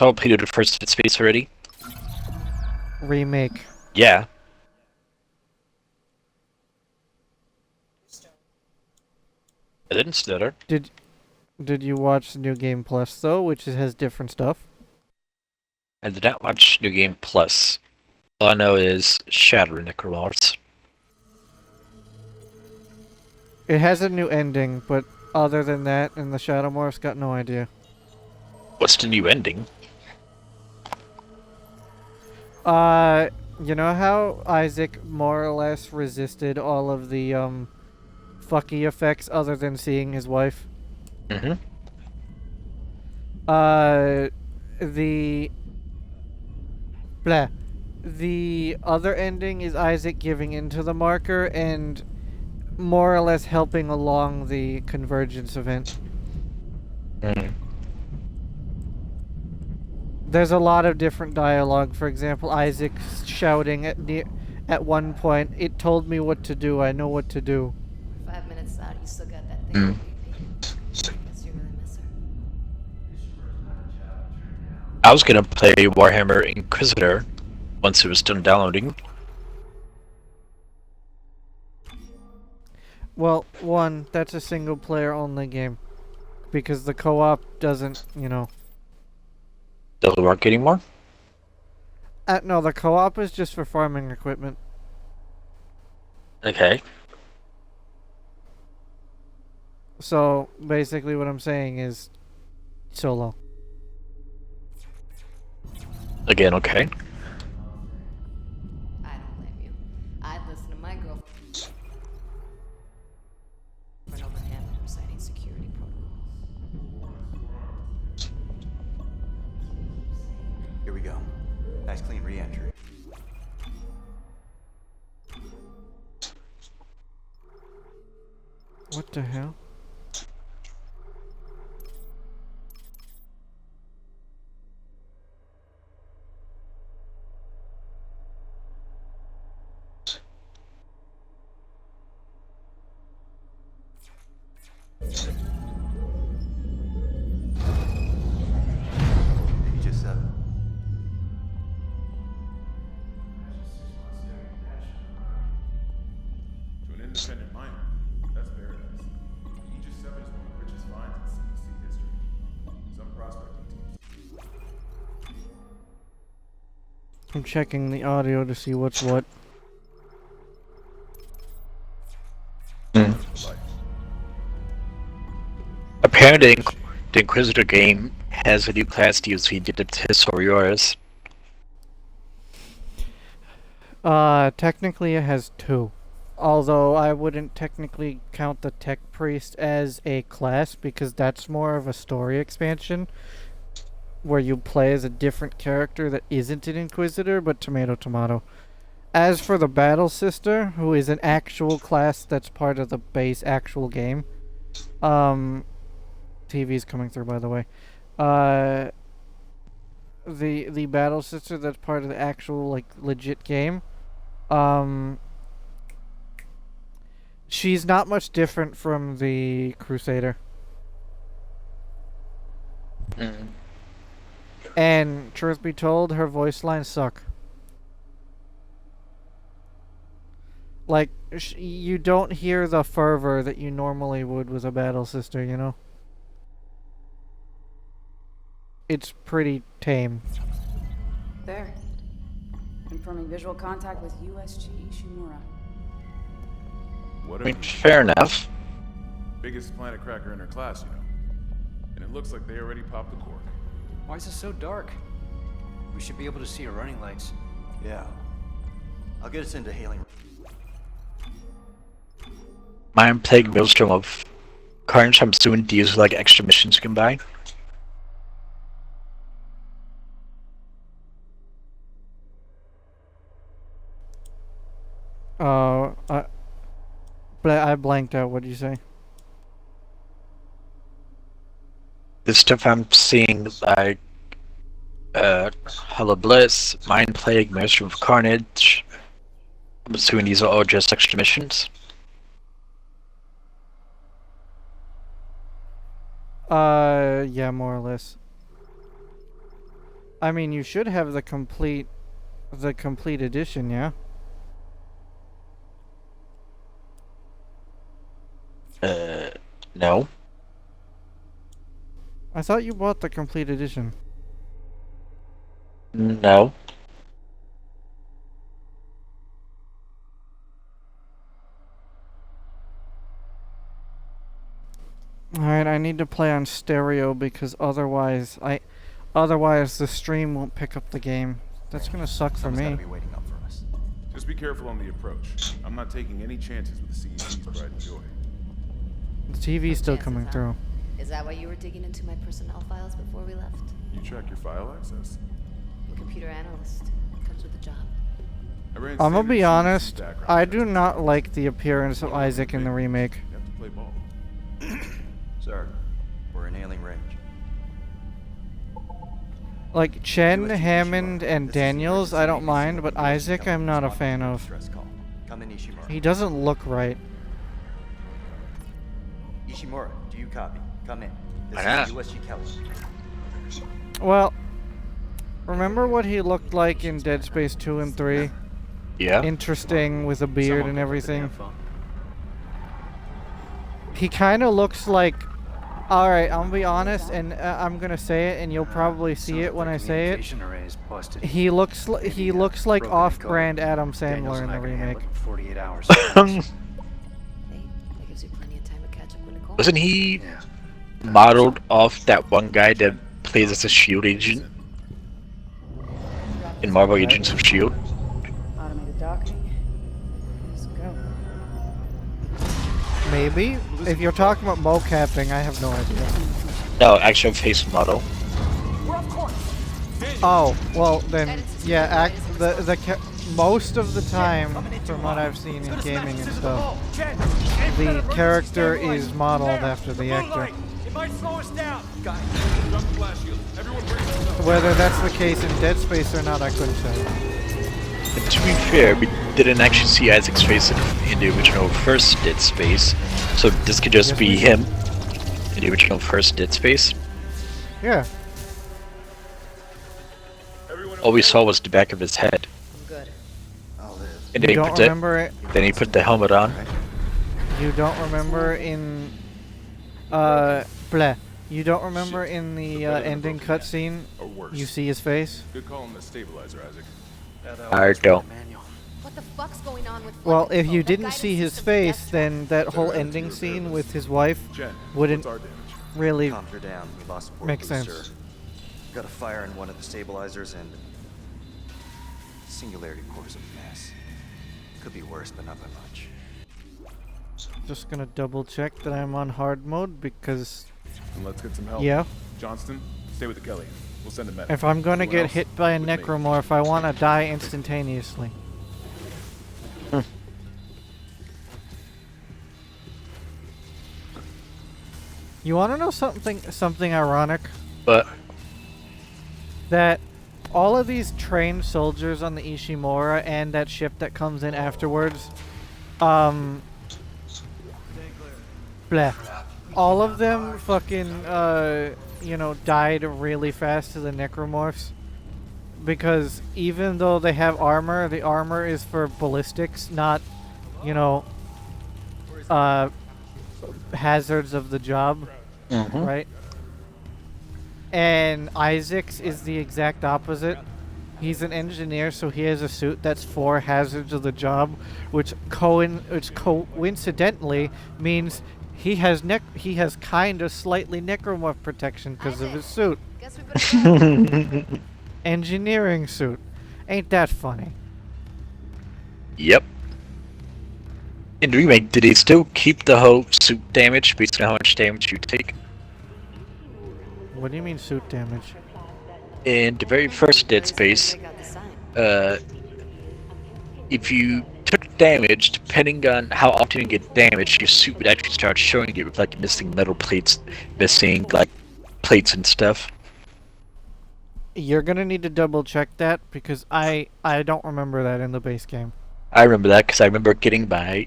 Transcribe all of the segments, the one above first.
I'll play the first Dead Space already. Remake. Yeah. I didn't stutter. Did you watch the New Game Plus though, which has different stuff? I did not watch New Game Plus. All I know is Shadow Necromorphs. It has a new ending, but other than that, and the Shadow Morphs, got no idea. What's the new ending? You know how Isaac more or less resisted all of the fucky effects other than seeing his wife? Mm-hmm. Uh, the blah. The other ending is Isaac giving into the marker and more or less helping along the convergence event. Mm. There's a lot of different dialogue. For example, Isaac shouting at one point, "It told me what to do. I know what to do." 5 minutes out, you still got that thing Mm. on repeat. Guess you really miss her. I was gonna play Warhammer Inquisitor once it was done downloading. Well, one, that's a single player only game. Because the co-op doesn't, Doesn't work anymore? No, the co-op is just for farming equipment. Okay. So, basically what I'm saying is solo. Again, okay. I don't blame you. I'd listen to my girlfriend over him reciting security protocols. Here we go. Nice clean re-entry. What the hell? Just To an independent miner, that's paradise. Aegis 7 is one of the richest finds in CEC history. Some prospecting teams. I'm checking the audio to see what's what. Mm. Life. Apparently, the Inquisitor game has a new class DLC. Did it his or yours? Technically it has two. Although I wouldn't technically count the Tech Priest as a class because that's more of a story expansion where you play as a different character that isn't an Inquisitor, but tomato tomato. As for the Battle Sister, who is an actual class that's part of the base actual game, TV's coming through by the way. Uh, the Battle Sister that's part of the actual like legit game, um, she's not much different from the Crusader. Mm. And truth be told, her voice lines suck. Like, you don't hear the fervor that you normally would with a Battle Sister, you know? It's pretty tame. There. Confirming visual contact with USG Ishimura. What I a mean, fair enough. biggest planet cracker in her class, you know. And it looks like they already popped the cork. Why is it so dark? We should be able to see our running lights. yeah. I'll get us into hailing. Mind Plague Maelstrom of Carnage, I'm assuming these are like extra missions you can buy. Uh, I, I blanked out. What did you say? The stuff I'm seeing, like Hollow Bliss, Mind Plague, Maelstrom of Carnage. I'm assuming these are all just extra missions. Yeah, more or less. I mean, you should have the complete edition, yeah? No. I thought you bought the complete edition. No. Alright, I need to play on stereo because otherwise the stream won't pick up the game. That's gonna suck for Someone's me. gotta be waiting up for us. Just be careful on the approach. I'm not taking any chances with the CEC's pride and joy. The TV's still Chances, coming huh? through. Is that why you were digging into my personnel files before we left? You check your file access. I'm a computer analyst. Comes with the job. I ran I'm gonna standard be CEC honest, background I checks. do not like the appearance of Isaac in the remake. You have to play ball. Sir, we're in hailing range. Like, Chen, USG Hammond, Ishimura. and This is Daniels, I don't emergency mind, but agency Isaac coming I'm not a responding fan to of. distress call. Come in, Ishimura. He doesn't look right. Ishimura, do you copy? Come in. This Why is not? USG Kelly. Well, remember what he looked like in Dead Space 2 and 3? Yeah. Interesting, with a beard Someone and pick up the everything. damn phone. He kind of looks like... Alright, I'm gonna be honest, and I'm gonna say it, and you'll probably see Sounds it when like I say it. communication array is busted. He looks like broken off-brand encoding. Adam Daniels Sandler in and the I can handle remake. it in 48 hours. Hey, that gives you plenty of time to catch up with Nicole. Wasn't he Yeah. modeled off that one guy that plays as a SHIELD agent in Marvel Right. Agents of SHIELD? Automated docking. Let's go. Maybe? If you're talking about mocapping, I have no idea. No, actual face model. Oh, well then, yeah, most of the time, from what I've seen in gaming and stuff, the character is modeled after the actor. Whether that's the case in Dead Space or not, I couldn't say. And to be fair, we didn't actually see Isaac's face in the original first Dead Space, so this could just Yes, be we him in the original first Dead Space. Yeah. All we saw was the back of his head, I'm good. I'll live. and You don't remember it? then he put the helmet on. You don't remember in you don't remember in the ending cutscene Or worse. you see his face? Good call on the stabilizer, Isaac. I don't. Manual. What the fuck's going on with Well, flight if you control? That didn't guidance see his system's face, death then that whole Better ending attitude scene there, with Liz. his wife Jen, wouldn't what's our damage? really Comms are down. We lost port make sense. booster. Got a fire in one of the stabilizers and singularity core's a mess. Could be worse, but not by much. Just gonna double check that I'm on hard mode because And let's get some help. yeah, Johnston, stay with the Kelly. We'll send a medic. if I'm gonna Everyone get else, hit by a with me. necromorph, I wanna die instantaneously. You wanna know something ironic? But That all of these trained soldiers on the Ishimura and that ship that comes in afterwards, bleh. All of them fucking, died really fast to the necromorphs. Because even though they have armor, the armor is for ballistics, not, hazards of the job, right? And Isaac's is the exact opposite. He's an engineer, so he has a suit that's for hazards of the job, which coincidentally means he has kind of slightly necromorph protection because of his suit. Guess we better go. Engineering suit. Ain't that funny? yep. In the remake, did he still keep the whole suit damage based on how much damage you take? What do you mean suit damage? In the very first Dead Space, Break out the sign. if you took damage, depending on how often you get damaged, your suit would actually start showing it with like missing metal plates, missing like plates and stuff. You're gonna need to double check that because I don't remember that in the base game. I remember that because I remember getting my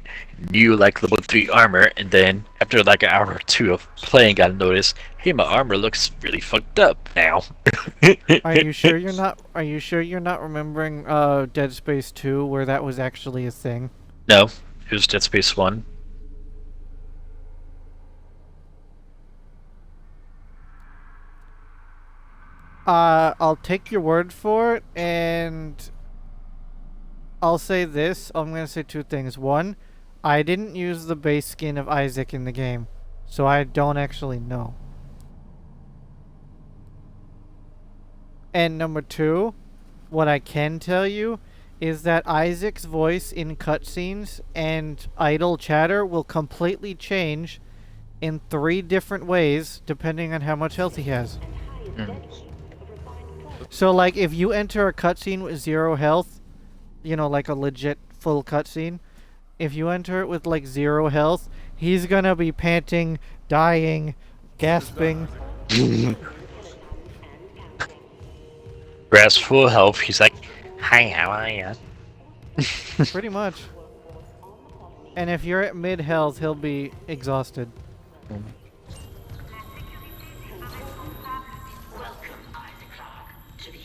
new like level 3 armor, and then after like an hour or two of playing, I noticed, hey, my armor looks really fucked up now. Are you sure you're not? Are you sure you're not remembering Dead Space 2, where that was actually a thing? No, it was Dead Space 1. I'll take your word for it, and I'll say this. I'm gonna say two things. One, I didn't use the base skin of Isaac in the game, so I don't actually know. And number two, what I can tell you is that Isaac's voice in cutscenes and idle chatter will completely change in 3 different ways depending on how much health he has. So, like, if you enter a cutscene with 0 health, you know, like a legit full cutscene, if you enter it with, like, 0 health, he's gonna be panting, dying, gasping. Whereas full health, he's like, hi, how are ya? Pretty much. And if you're at mid health, he'll be exhausted.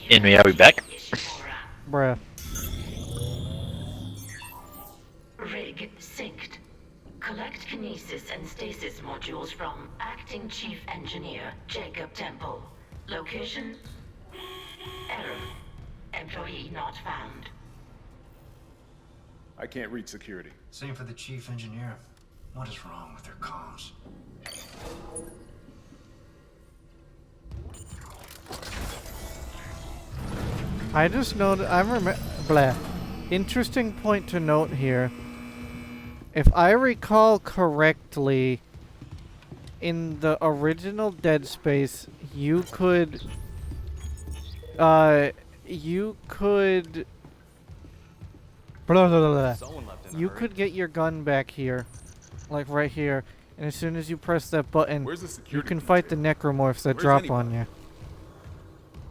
Anyway, are we back? Bruh. Rig synced. Collect kinesis and stasis modules from Acting Chief Engineer Jacob Temple. Location? Error. Employee not found. I can't reach security. Same for the chief engineer. What is wrong with their comms? I just noted. I remember. Blah. Interesting point to note here. If I recall correctly, in the original Dead Space, you could. Blah, blah, blah, blah. You could get your gun back here, like right here, and as soon as you press that button, Where's the you security can fight the container? necromorphs that Where's drop on anybody? you.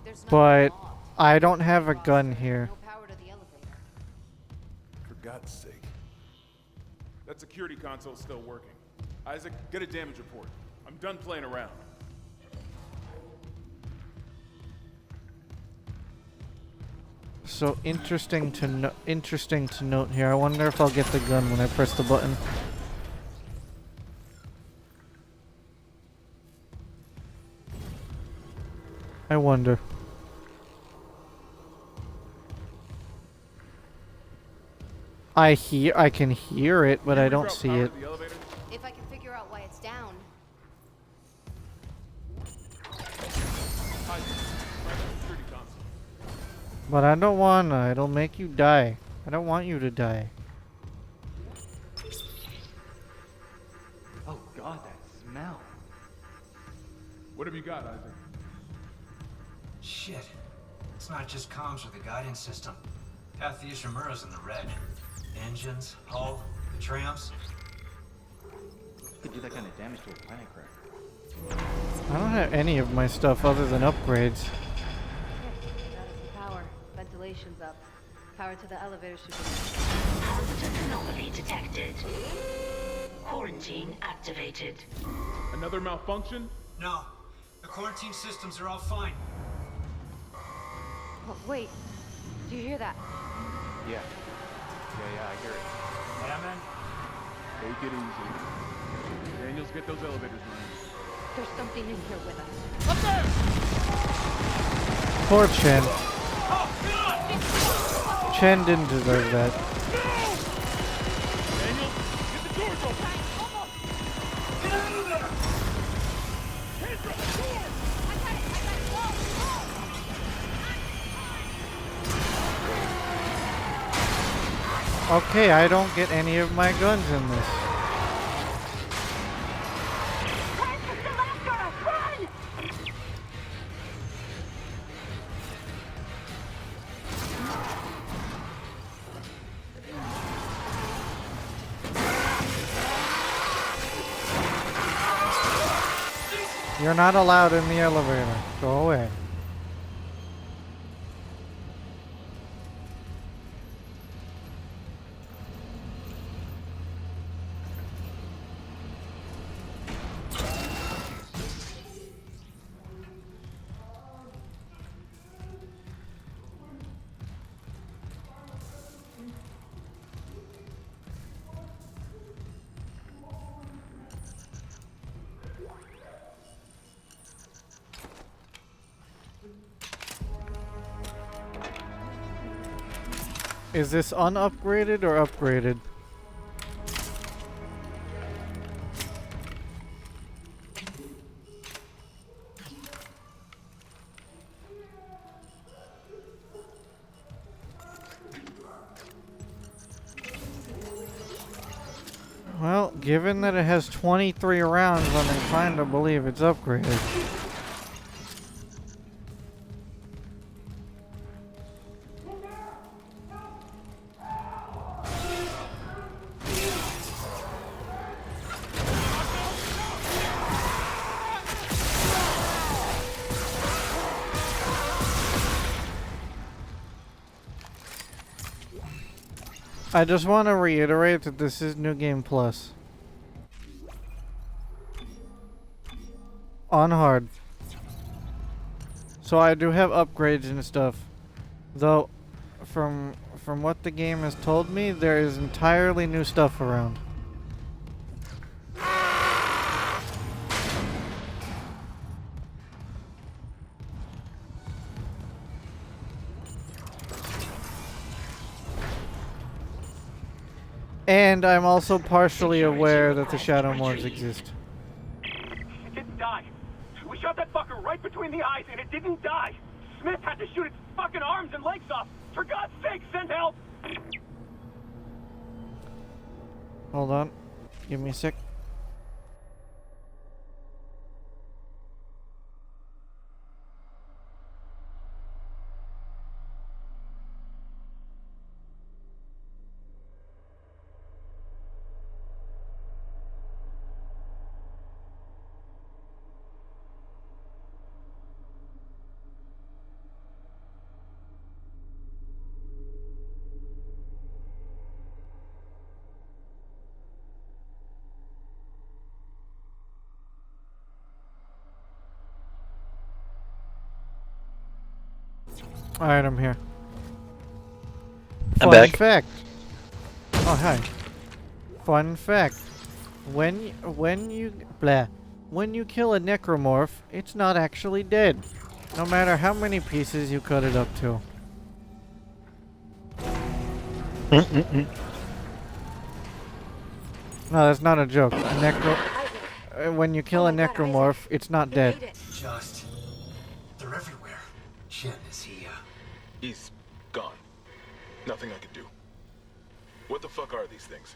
There's nothing But locked. I don't have a gun here. No power to the elevator. For God's sake. That security console's still working. Isaac, get a damage report. I'm done playing around. So interesting to note here. I wonder if I'll get the gun when I press the button. I wonder. I can hear it, but I don't see it. If I can figure out why it's down. But I don't wanna. It'll make you die. I don't want you to die. Oh God, that smell. What have you got, Isaac? Shit. It's not just comms with the guidance system. Half the Ishimura's in the red. Engines, hull, the trams. Could do that kind of damage to a planet cracker. I don't have any of my stuff other than upgrades. That is some power. Ventilation's up. Power to the elevator should be. Positive anomaly detected. Quarantine activated. Another malfunction? No. The quarantine systems are all fine. Oh, wait. Do you hear that? Yeah. Yeah, I hear it. Yeah, man? Take it easy. Daniels, get those elevators running. There's something in here with us. Poor Chen. Chen didn't deserve that. Daniels, get the doors open! Okay, I don't get any of my guns in this. You're not allowed in the elevator. Go away. Is this unupgraded or upgraded? Well, given that it has 23 rounds, I'm inclined to believe it's upgraded. I just want to reiterate that this is New Game Plus. On hard. So I do have upgrades and stuff. Though, from what the game has told me, there is entirely new stuff around. And I'm also partially aware that the Shadow Morphs exist. It didn't die. We shot that fucker right between the eyes and it didn't die. Smith had to shoot its fucking arms and legs off. For God's sake, send help! Hold on. Give me a sec. Alright, I'm here. I'm back. Fun fact. Oh, hi. Fun fact. When you kill a necromorph, it's not actually dead. No matter how many pieces you cut it up to. No, that's not a joke. When you kill a necromorph, it's not dead. Just... they're everywhere. Shin, is he, He's gone. Nothing I can do. What the fuck are these things?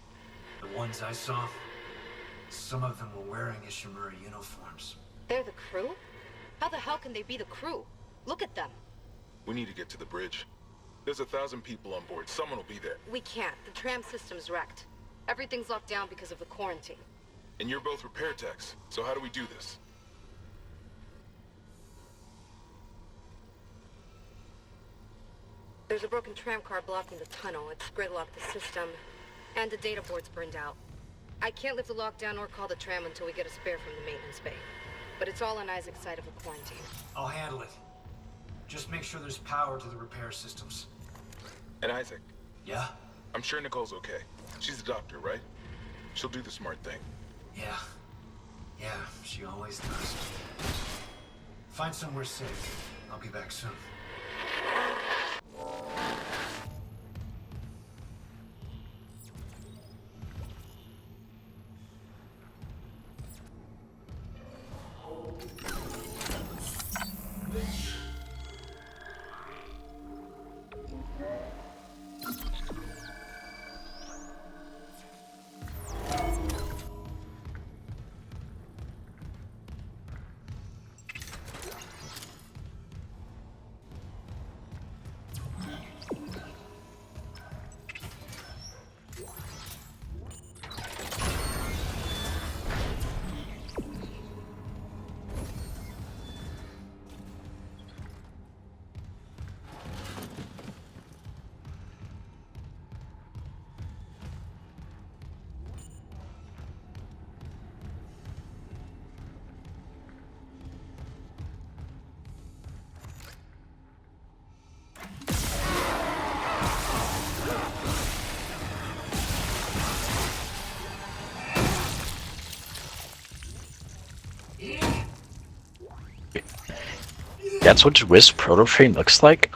The ones I saw, some of them were wearing Ishimura uniforms. They're the crew? How the hell can they be the crew? Look at them. We need to get to the bridge. There's 1,000 people on board. Someone will be there. We can't. The tram system's wrecked. Everything's locked down because of the quarantine. And you're both repair techs, so how do we do this? There's a broken tram car blocking the tunnel. It's gridlocked the system, and the data board's burned out. I can't lift the lockdown or call the tram until we get a spare from the maintenance bay. But it's all on Isaac's side of a quarantine. I'll handle it. Just make sure there's power to the repair systems. And Isaac, Yeah? I'm sure Nicole's okay. She's a doctor, right? She'll do the smart thing. Yeah. Yeah, she always does. Find somewhere safe. I'll be back soon. That's what Wisp Proto Train looks like?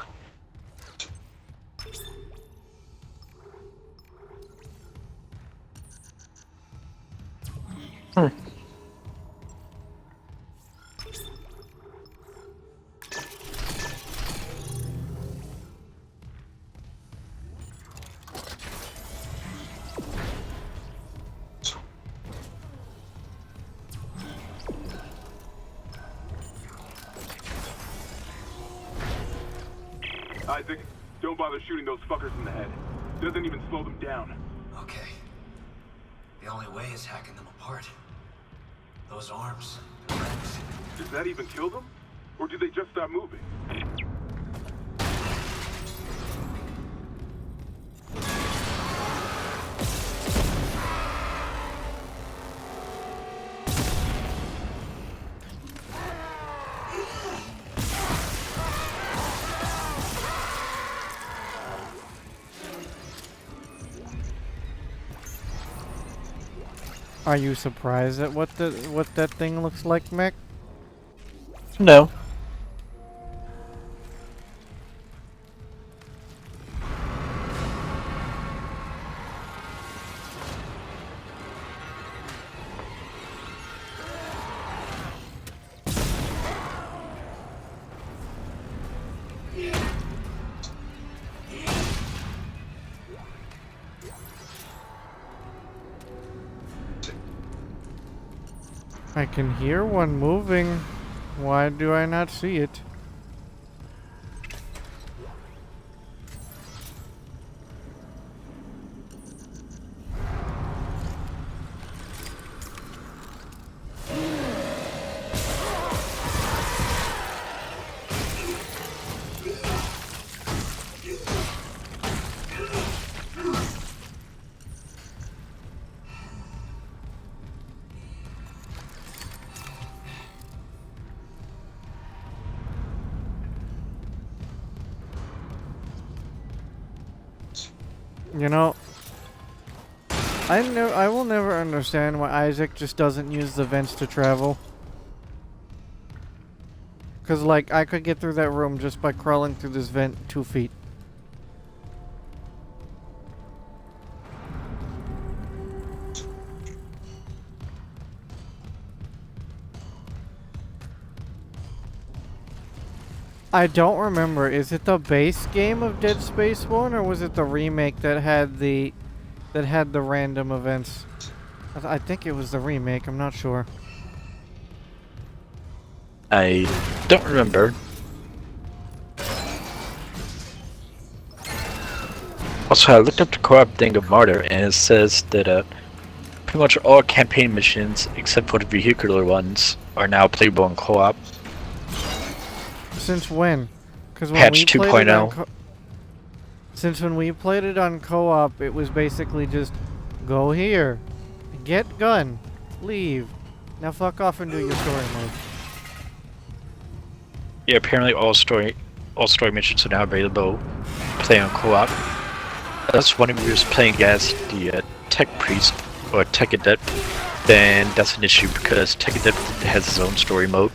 Hmm. Isaac, don't bother shooting those fuckers in the head. Doesn't even slow them down. Okay. The only way is hacking them apart. Those arms, the legs. Does that even kill them? Or do they just stop moving? Are you surprised at what that thing looks like, Mick? No. I can hear one moving. Why do I not see it? You know, I will never understand why Isaac just doesn't use the vents to travel. Cause like I could get through that room just by crawling through this vent 2 feet. I don't remember. Is it the base game of Dead Space 1 or was it the remake that had the random events? I think it was the remake, I'm not sure. I don't remember. Also, I looked up the co-op thing of Martyr, and it says that pretty much all campaign missions, except for the vehicular ones, are now playable in co-op. Since when? Because Patch 2.0. Since when we played it on co-op, it was basically just go here, get gun, leave. Now fuck off and do your story mode. Yeah, apparently all story missions are now available to play on co-op. That's when we was playing as the Tech Priest or Tech Adept, then that's an issue because Tech Adept has his own story mode.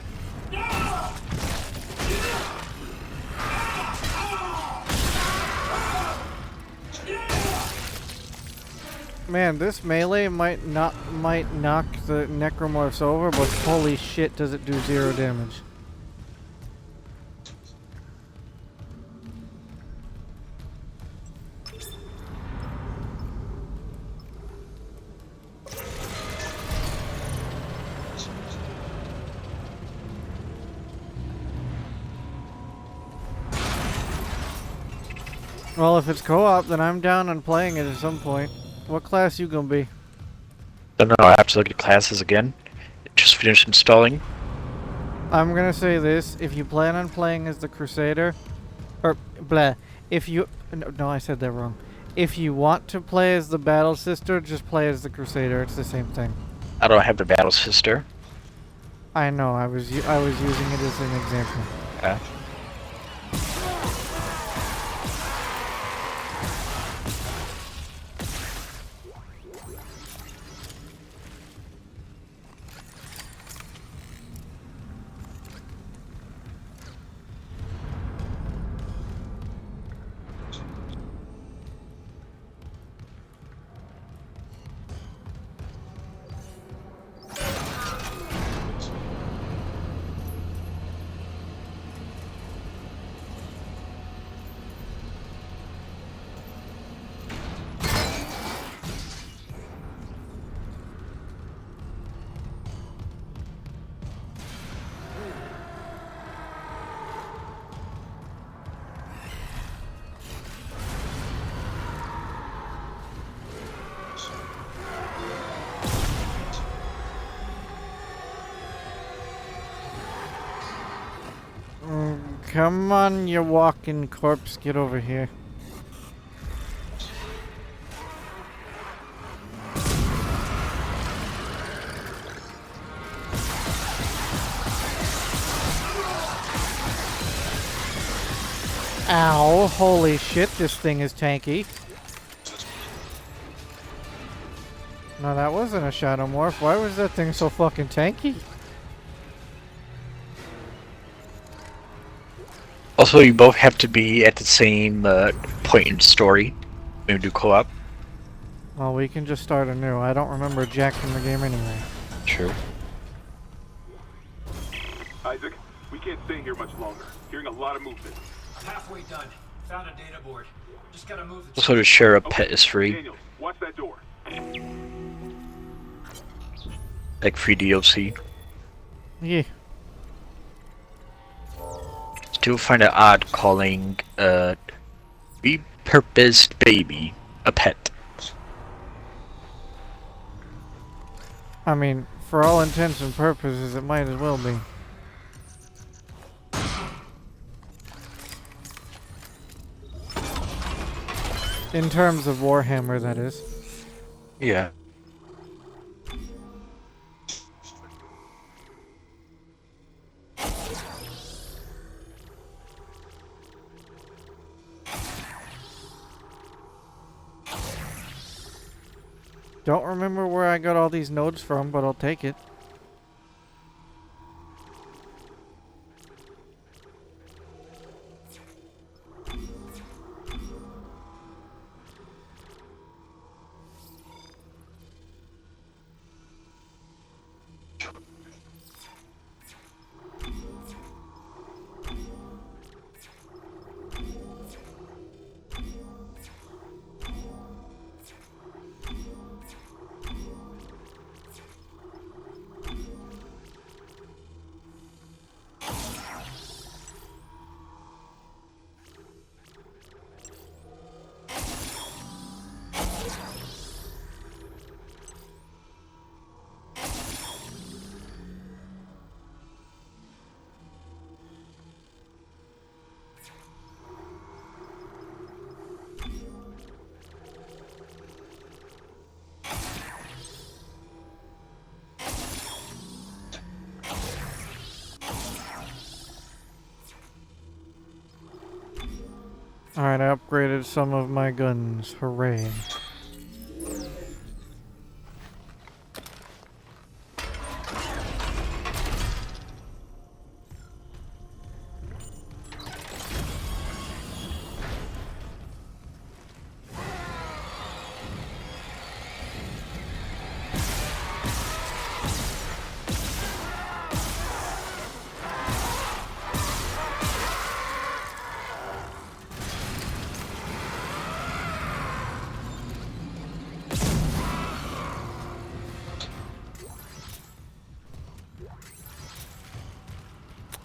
Man, this melee might knock the necromorphs over, but holy shit, does it do 0 damage. Well, if it's co-op, then I'm down on playing it at some point. What class you gonna be? Don't know, I have to look at classes again. Just finished installing. I'm gonna say this, if you plan on playing as the Crusader, or, blah, if you, no, I said that wrong. If you want to play as the Battle Sister, just play as the Crusader, it's the same thing. I don't have the Battle Sister. I know, I was using it as an example. Yeah. Come on, you walking corpse, get over here. Ow, holy shit, this thing is tanky. No, that wasn't a shadow morph. Why was that thing so fucking tanky? Also, you both have to be at the same point in the story when you do co-op. Well, we can just start anew. I don't remember jack from the game anyway. True. Isaac, we can't stay here much longer. Hearing a lot of movement. I'm halfway done. Found a data board. Just gotta move the... Also, to share a pet is free. Daniel, watch that door. Like free DLC. Yeah. Still find it odd calling a repurposed baby a pet. I mean, for all intents and purposes, it might as well be. In terms of Warhammer, that is. Yeah. Don't remember where I got all these nodes from, but I'll take it. Alright, I upgraded some of my guns. Hooray.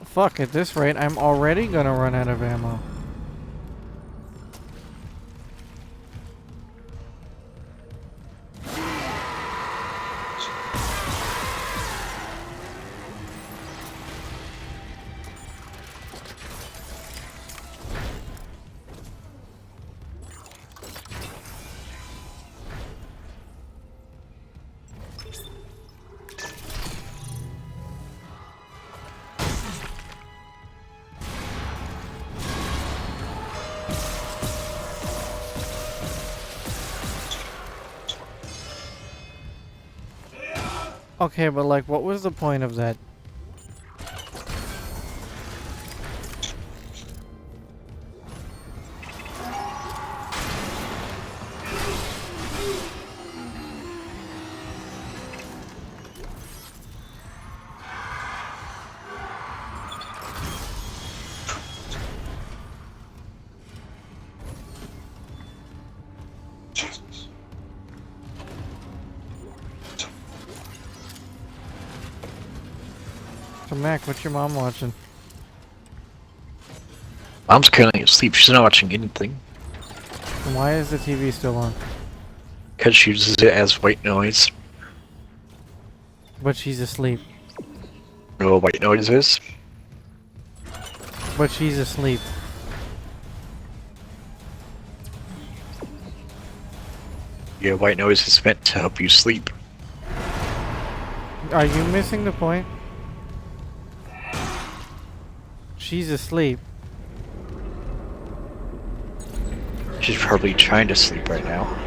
Fuck, at this rate, I'm already gonna run out of ammo. Okay, but like, what was the point of that? So Mac, what's your mom watching? Mom's currently asleep. She's not watching anything. And why is the TV still on? Because she uses it as white noise. But she's asleep. You know what white noise is? But she's asleep. Yeah, white noise is meant to help you sleep. Are you missing the point? She's asleep. She's probably trying to sleep right now.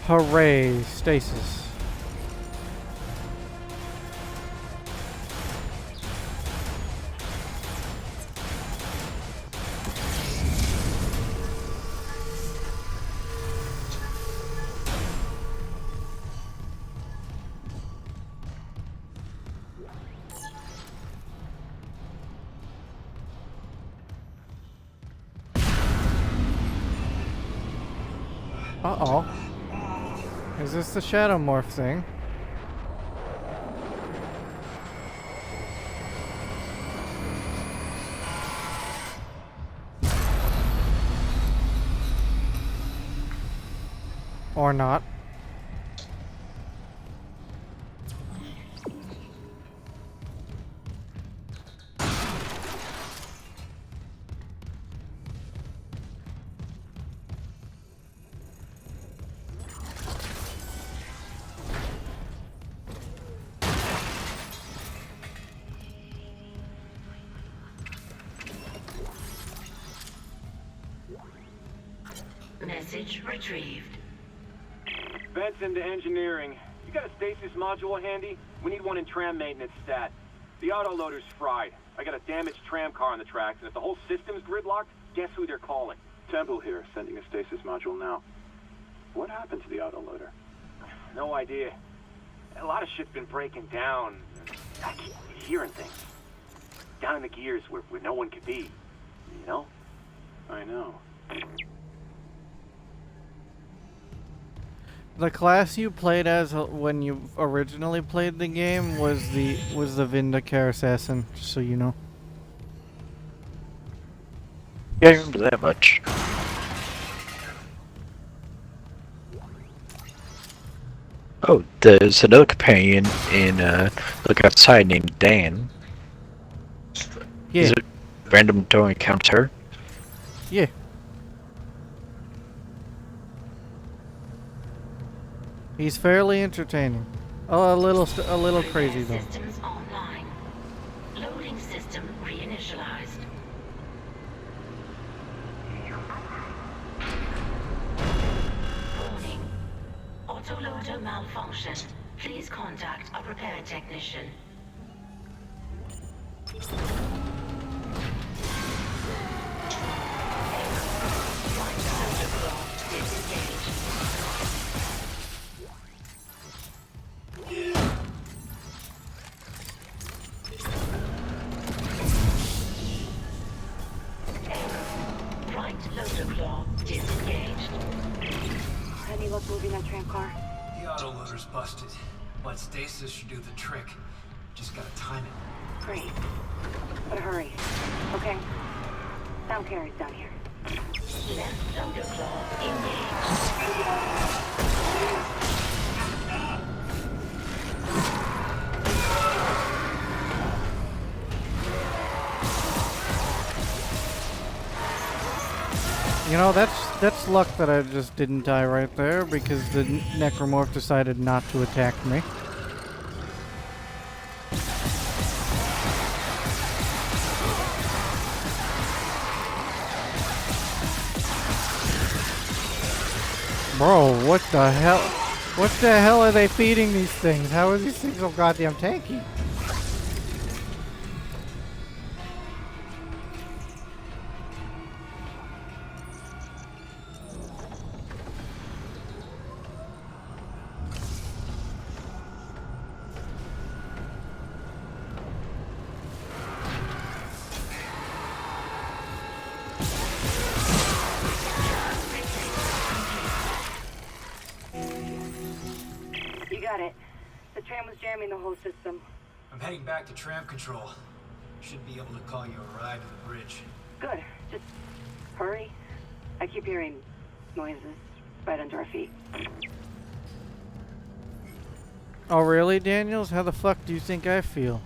Hooray, stasis. Uh-oh. Is this the shadow morph thing? Or not? Message retrieved. Benson to engineering. You got a stasis module handy? We need one in tram maintenance stat. The autoloader's fried. I got a damaged tram car on the tracks, and if the whole system's gridlocked, guess who they're calling? Temple here, sending a stasis module now. What happened to the autoloader? No idea. A lot of shit's been breaking down. I keep hearing things. Down in the gears where no one could be. You know? I know. The class you played as when you originally played the game was the Vindicator Assassin, just so you know. Yeah, I remember that much. Oh, there's another companion in Look Outside named Dan. Yeah. Is it random don't encounter? Yeah. He's fairly entertaining. Oh, a little crazy though. Systems online. Loading system reinitialized. Warning. Autoloader malfunction. Please contact a repair technician. Right loader claw disengaged. Any luck moving that tram car? The autoloader's busted, but stasis should do the trick. Just gotta time it. Great. But hurry. Okay? Sound carrier's down here. Left loader claw engaged. You know, that's luck that I just didn't die right there because the necromorph decided not to attack me. Bro, what the hell? What the hell are they feeding these things? How are these things so goddamn tanky? got it. The tram was jamming the whole system. I'm heading back to tram control. Should be able to call you a ride to the bridge. Good. Just hurry. I keep hearing noises right under our feet. Oh really, Daniels? How the fuck do you think I feel?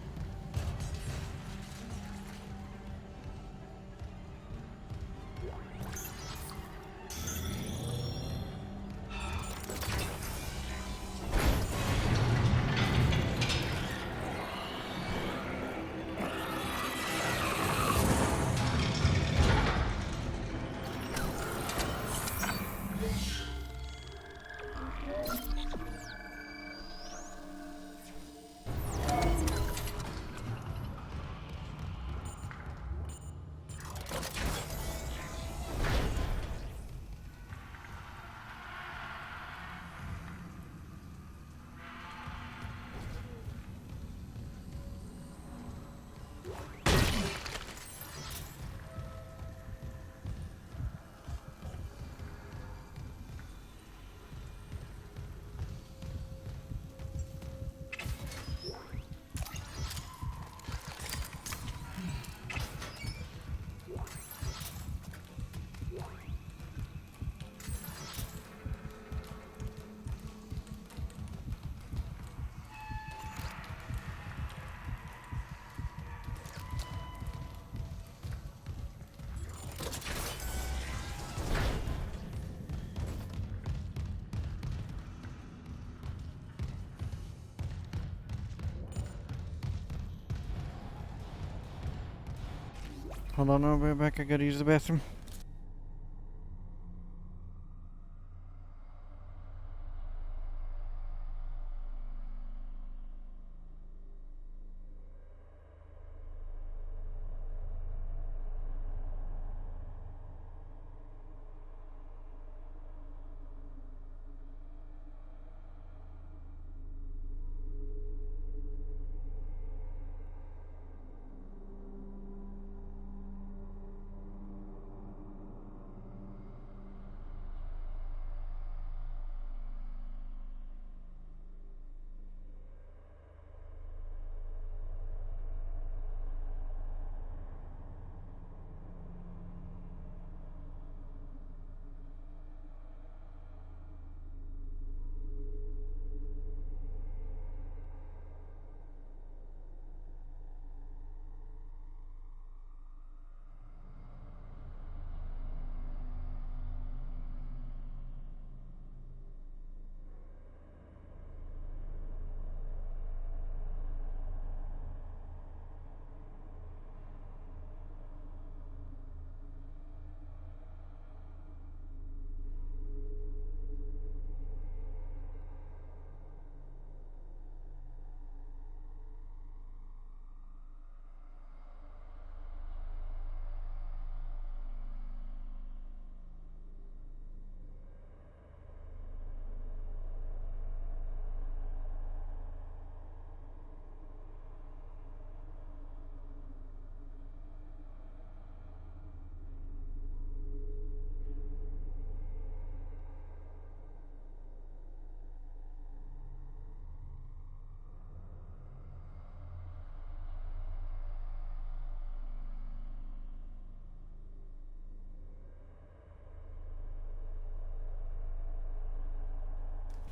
Hold on, I'll be back. I gotta use the bathroom.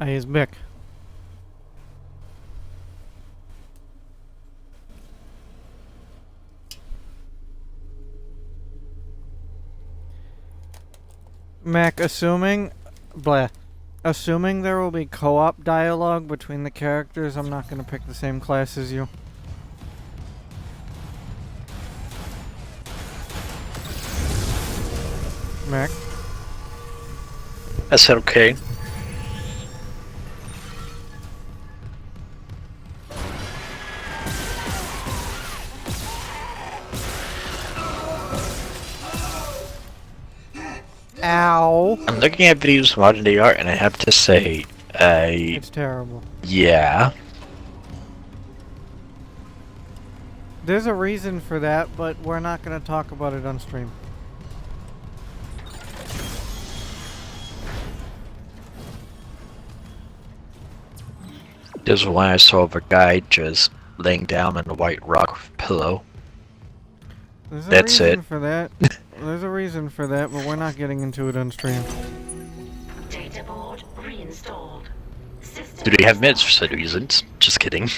Hey, it's Mick. Mac, assuming there will be co-op dialogue between the characters, I'm not gonna pick the same class as you. Mac? I said okay. Ow! I'm looking at videos of modern day art, and I have to say, It's terrible. yeah. There's a reason for that, but we're not gonna talk about it on stream. There's one I saw of a guy just laying down on a white rock pillow. There's a That's reason it. for that. There's a reason for that, but we're not getting into it on stream. Data board reinstalled. System Do they have meds for said reasons? Just kidding.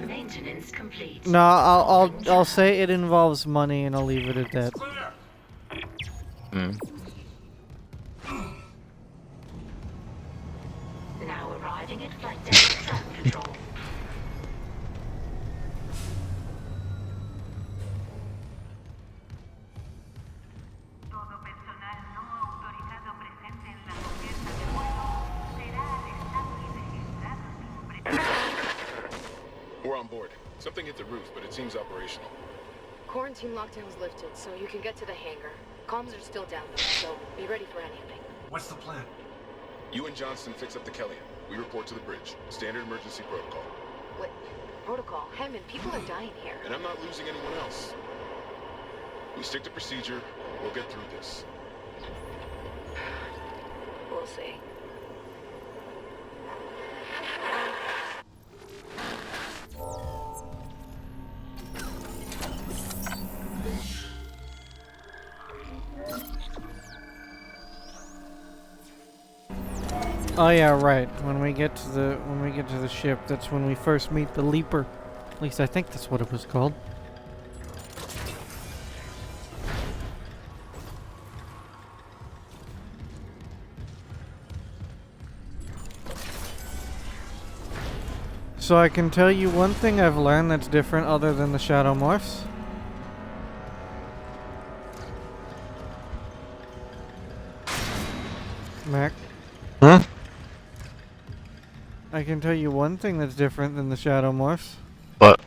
maintenance complete. No, I'll say it involves money, and I'll leave it at that. Hmm. Now arriving at flight deck traffic control. We're on board. Something hit the roof, but it seems operational. Quarantine lockdown's lifted, so you can get to the hangar. Comms are still down though, so be ready for anything. What's the plan? You and Johnston fix up the Kellyan. We report to the bridge. Standard emergency protocol. What? Protocol? Hammond, people are dying here. And I'm not losing anyone else. We stick to procedure. We'll get through this. We'll see. Oh yeah, right. When we get to the ship, that's when we first meet the Leaper. At least I think that's what it was called. So I can tell you one thing I've learned that's different other than the shadow morphs. Mac? Huh? I can tell you one thing that's different than the shadow morphs. What?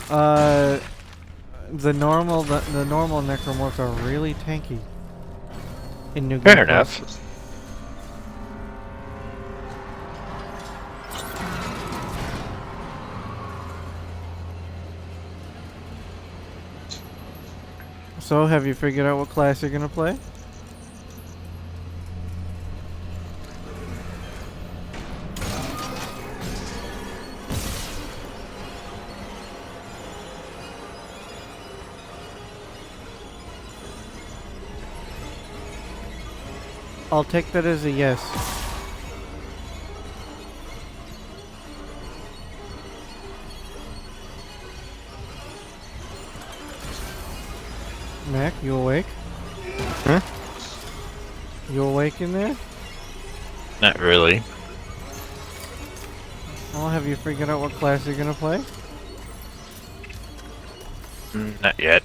The normal necromorphs are really tanky. In New Fair Game enough. Plus. So, have you figured out what class you're gonna play? I'll take that as a yes. Mac, you awake? Huh? You awake in there? Not really. Well, have you figured out what class you're gonna play? Not yet.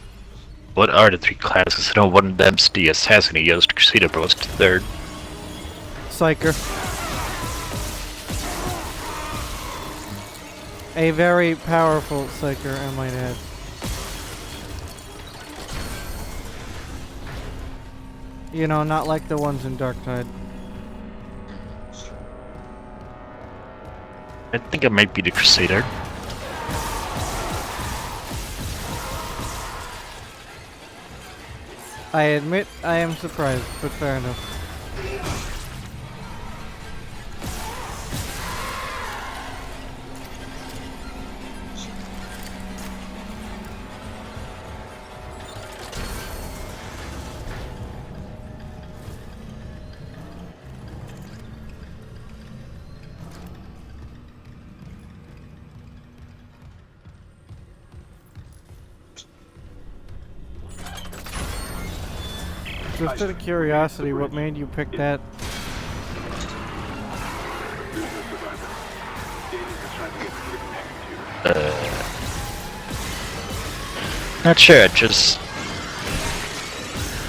What are the three classes? I know one of them's the assassin, the other's the crusader, but what's the third? Psyker. A very powerful Psyker, I might add. You know, not like the ones in Darktide. I think it might be the crusader. I admit I am surprised, but fair enough. Just out of curiosity, what made you pick that? Not sure, just...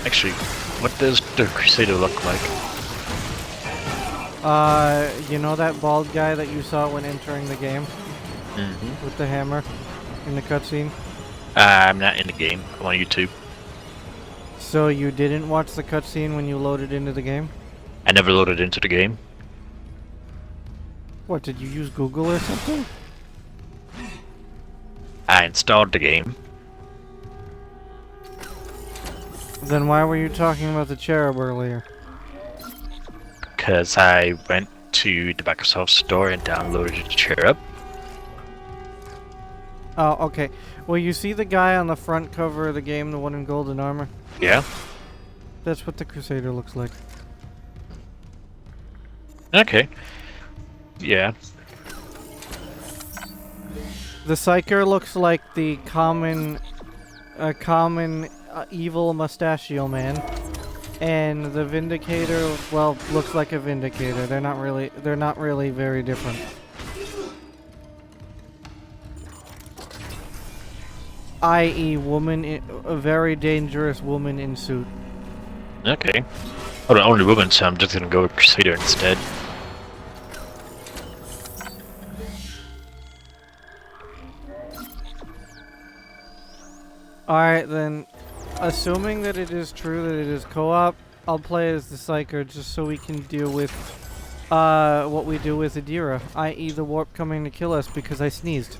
Actually, what does the crusader look like? You know that bald guy that you saw when entering the game? Mm-hmm. With the hammer in the cutscene? I'm not in the game. I'm on YouTube. So you didn't watch the cutscene when you loaded into the game? I never loaded into the game. What, did you use Google or something? I installed the game. Then why were you talking about the cherub earlier? because I went to the Microsoft Store and downloaded the Cherub. Oh, okay. Well, you see the guy on the front cover of the game, the one in golden armor? Yeah. That's what the Crusader looks like. Okay. Yeah. The Psyker looks like the common evil mustachio man, and the Vindicator, well, looks like a Vindicator. They're not really very different. I.e., a very dangerous woman in suit. Okay. Oh, the only woman, so I'm just gonna go with Crusader instead. Alright then, assuming that it is true that it is co-op, I'll play as the Psyker just so we can deal with what we do with Adira, i.e. the warp coming to kill us because I sneezed.